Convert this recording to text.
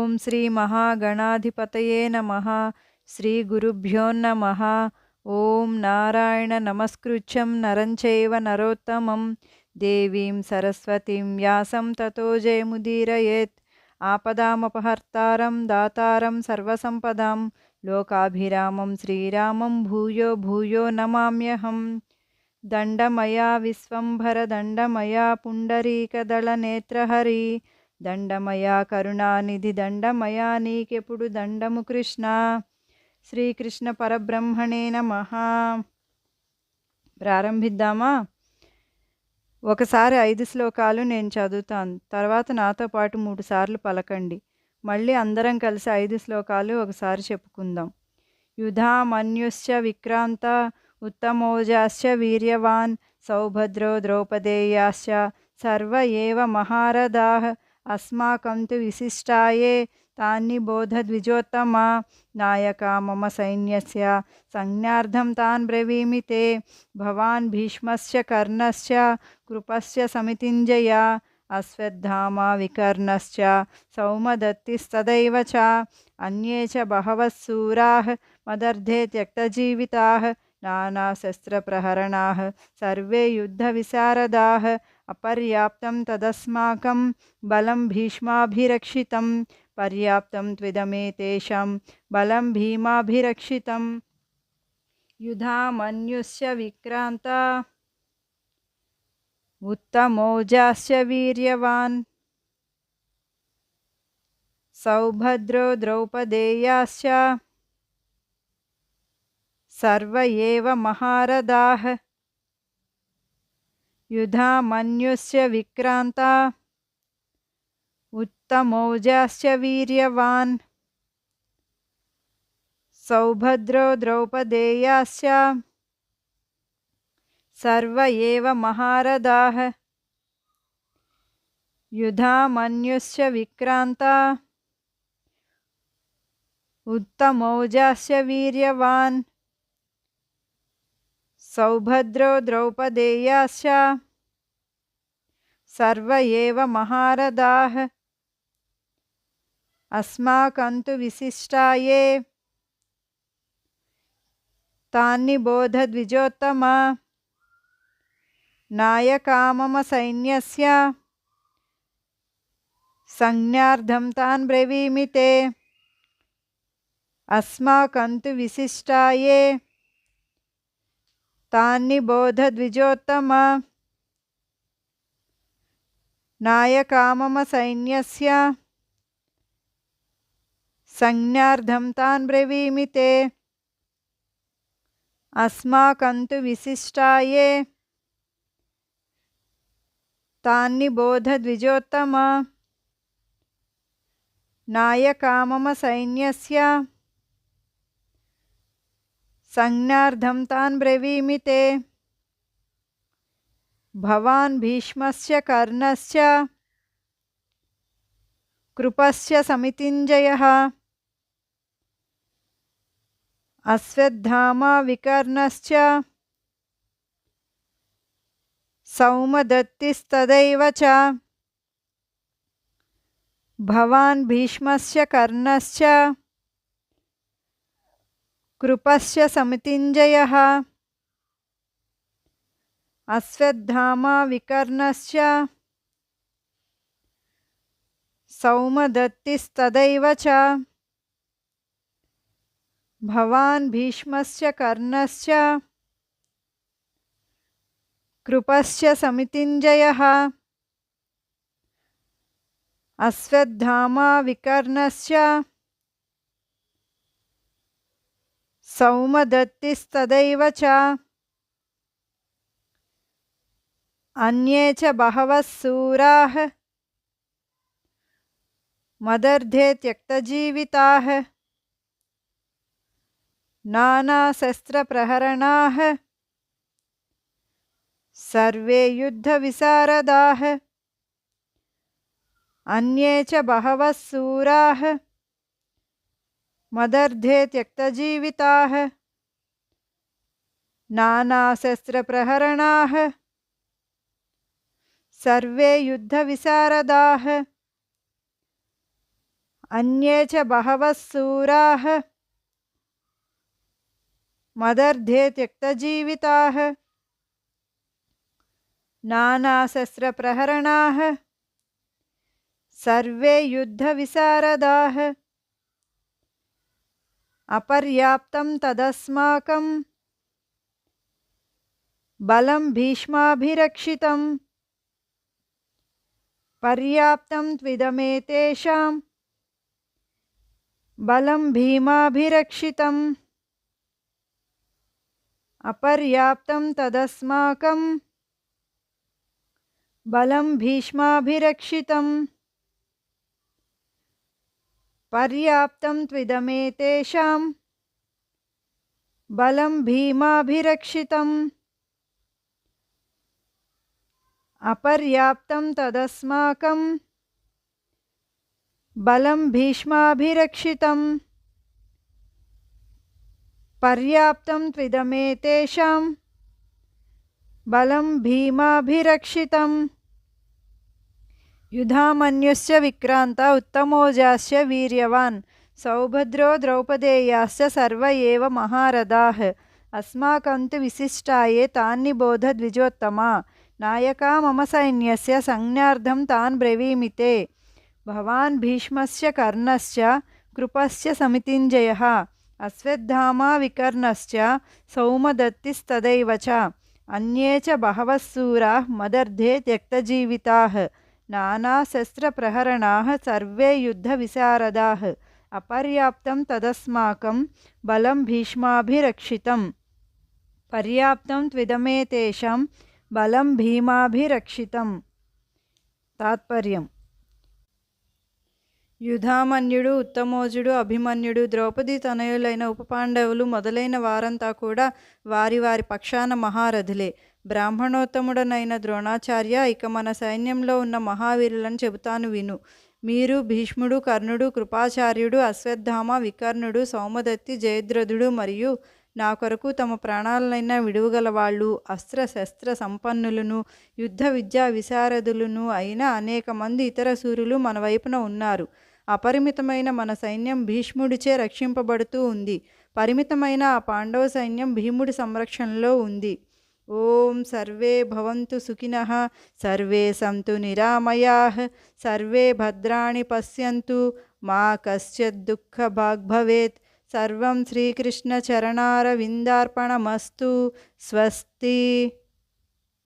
ఓం శ్రీ మహాగణాధిపతయే నమః. శ్రీ గురుభ్యో నమః. ఓం నారాయణ నమస్కృత్యం నరం చైవ నరోత్తమం దేవీం సరస్వతీం వ్యాసం తతో జయముదీరయేత్. ఆపదామపహర్తారం దాతారం సర్వసంపదాం లోకాభిరామం శ్రీరామం భూయో భూయో నమామ్యహం. దండమయా విశ్వంభర దండమయా పుండరీకదళనేత్రహరి దండమయా కరుణానిధి దండమయా నీకెప్పుడు దండము కృష్ణ. శ్రీకృష్ణ పరబ్రహ్మణే నమః. ప్రారంభిద్దామా? ఒకసారి 5 శ్లోకాలు నేను చదువుతాను, తర్వాత నాతో పాటు 3 సార్లు పలకండి. మళ్ళీ అందరం కలిసి 5 శ్లోకాలు ఒకసారి చెప్పుకుందాం. యుధామన్యుశ్చ విక్రాంత ఉత్తమోజాశ్చ వీర్యవాన్ సౌభద్రో ద్రౌపదేయాశ్చ సర్వ ఏవ మహారథాః అస్మాకం తు విశిష్టాయే తాన్ని బోధద్విజోత్తమా. నాయకా మమ సైన్యస్య సంజ్ఞార్థం తాన్ బ్రవీమి తే. భవాన్ భీష్మస్య కర్ణస్య కృపస్య సమితింజయ అశ్వత్థామా వికర్ణశ్చ సౌమదత్తిస్తదైవ చ. అన్యే చ బహవః శూరాః మదర్థే త్యక్తజీవితాః నానాశస్త్రప్రహరణాః సర్వే యుద్ధవిశారదాః. అపర్యాప్తం తదస్మాకం బలం భీష్మాభిరక్షితం పర్యాప్తం త్విదమేతేషాం బలం భీమాభిరక్షితం. యుధామన్యుశ్చ విక్రాంత ఉత్తమోజాశ్చ వీర్యవాన్ సౌభద్రో ద్రౌపదేయాశ్చ సర్వ ఏవ మహారథాః. యుధామన్యుశ్చ విక్రాంత ఉత్తమౌజాశ్చ వీర్యవాన్ సౌభద్రో ద్రౌపదేయాశ్చ సర్వ ఏవ మహారథాః. యుధామన్యుశ్చ విక్రాంత ఉత్తమౌజాశ్చ వీర్యవాన్ సౌభద్రో ద్రౌపదేయాశ్చ సర్వ ఏవ మహారథాః. అస్మాకం తు విశిష్టాయే తాన్ని బోధద్విజోత్తమా. నాయకా మమ సైన్యస్య సంజ్ఞార్థం తాన్ బ్రవీమి తే. అస్మాకం తు విశిష్టాయే తాన్ని బోధద్విజోత్తమా. నాయకా మమ సైన్యస్య సంజ్ఞార్థం తాన్ బ్రవీమి తే. అస్మాకం తు విశిష్టాయే తాన్ని బోధద్విజోత్తమా. నాయకా మమ సైన్యస్య సంజ్ఞార్థం తాన్ బ్రవీమి తే. భవాన్ భీష్మస్య కర్ణస్య కృపస్య సమితింజయః అశ్వత్థామా వికర్ణశ్చ సౌమదత్తిస్తదైవ చ. భవాన్ భీష్మస్య కర్ణశ్చ కృపస్య సమితింజయః అశ్వత్థామా వికర్ణశ్చ సౌమదత్తిస్తదైవ చ. భవాన్ భీష్మస్య కర్ణశ్చ కృపస్య సమితింజయః అశ్వత్థామా వికర్ణశ్చ సౌమదత్తిస్తదైవ చ. అన్యే చ బహవః శూరాః మదర్థే త్యక్తజీవితాః నానాశస్త్రప్రహరణాః సర్వే యుద్ధవిశారదాః. అన్యే చ బహవః శూరాః మదర్థే త్యక్తజీవితాః నానాశస్త్రప్రహరణాః సర్వే యుద్ధవిశారదాః. अन्ये च बहवः शूराः मदर्थे त्यक्तजीविताः नानाशस्त्रप्रहरणाः सर्वे युद्धविशारदाः अपर्याप्तं तदस्माकं बलं भीष्माभिरक्षितं पर्याप्तं त्विदमेतेषां बलं भीमाभिरक्षितम् अपर्याप्तं तदस्माकं बलं भीष्माभिरक्षितं पर्याप्तं त्विदमेतेषां बलं भीमाभिरक्षितम् अपर्याप्तं तदस्माकं बलं भीष्माभिरक्षितं पर्याप्तं त्विदमेतेषां बलं भीमाभिरक्षितम् युधामन्युश्च विक्रान्त उत्तमौजाश्च वीर्यवान् सौभद्रो द्रौपदेयाश्च सर्व एव महारथाः अस्माकं तु विशिष्टाये तान् निबोध द्विजोत्तमा नायका मम सैन्यस्य संज्ञार्थं तान् ब्रवीमि ते भवान् भीष्मश्च कर्णश्च कृपश्च समितिञ्जयः अश्वत्थामा विकर्णश्च सौमदत्तिस्तदैव च अन्ये च बहवः शूराः मदर्थे त्यक्तजीविताः नानाशस्त्रप्रहरणाः सर्वे युद्धविशारदाः अपर्याप्तं तदस्माकं बलं भीष्माभिरक्षितं पर्याप्तं त्विदमेतेषां बलं भीमाभिरक्षितं తాత్పర్యం యుధామన్యుడు ఉత్తమోజుడు అభిమన్యుడు ద్రౌపది తనయులైన ఉపపాండవులు మొదలైన వారంతా కూడా వారి వారి పక్షాన మహారథులే. బ్రాహ్మణోత్తముడనైన ద్రోణాచార్య, ఇక మన సైన్యంలో ఉన్న మహావీరులను చెబుతాను విను. మీరు భీష్ముడు, కర్ణుడు, కృపాచార్యుడు, అశ్వత్థామ, వికర్ణుడు, సౌమదత్తి, జయద్రథుడు మరియు నా కొరకు తమ ప్రాణాలనైనా విడువగల వాళ్ళు, అస్త్ర శస్త్ర సంపన్నులను, యుద్ధ విద్యా విశారదులను అయిన అనేక మంది ఇతర సూర్యులు మన వైపున ఉన్నారు. అపరిమితమైన మన సైన్యం భీష్ముడిచే రక్షింపబడుతూ ఉంది. పరిమితమైన ఆ పాండవ సైన్యం భీముడి సంరక్షణలో ఉంది. ఓం సర్వే భవంతు సుఖినః, సర్వే సంతు నిరామయాః, సర్వే భద్రాణి పశ్యంతు, మా కశ్చిత్ దుఃఖభాగ్ భవేత్. సర్వం శ్రీకృష్ణ చరణారవిందార్పణమస్తు. స్వస్తి.